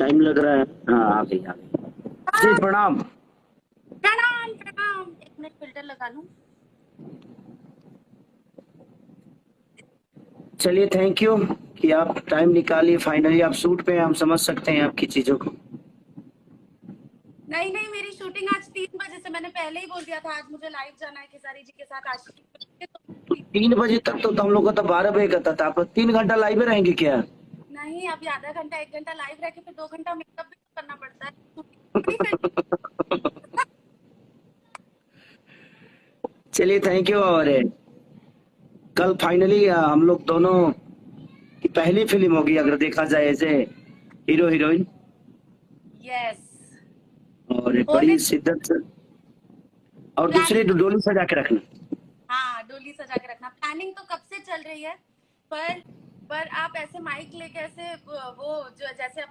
Time लग रहा है। हाँ आ गई आ गई। जी प्रणाम। प्रणाम प्रणाम। एक मिनट फिल्टर लगा लूं। चलिए थैंक यू कि आप टाइम निकालिए, फाइनली आप शूट पे हैं, हम समझ सकते हैं आपकी चीजों को। नहीं नहीं, मेरी शूटिंग आज 3 बजे से, मैंने पहले ही बोल दिया था आज मुझे लाइव जाना है खेसारी जी के साथ आज 3 बजे तो 3 बजे तक तो हम लोग का तो 12 बजे का था। आप 3 घंटा लाइव में रहेंगे क्या? नहीं, अभी आधा घंटा 1 घंटा लाइव रह के फिर 2 घंटा मेकअप भी तो करना पड़ता है। शूटिंग थोड़ी फिर चलिए थैंक यू। और कल फाइनली हम लोग दोनों की पहली फिल्म होगी अगर देखा जाए ऐसे हीरो हीरोइन, यस। और एक होने बड़ी शिद्दत से। और दूसरी प्लानिंग डोली सजा के रखना। हाँ, डोली सजा के रखना। प्लानिंग तो कब से चल रही है, पर आप ऐसे माइक लेके ऐसे वो जो जैसे अपने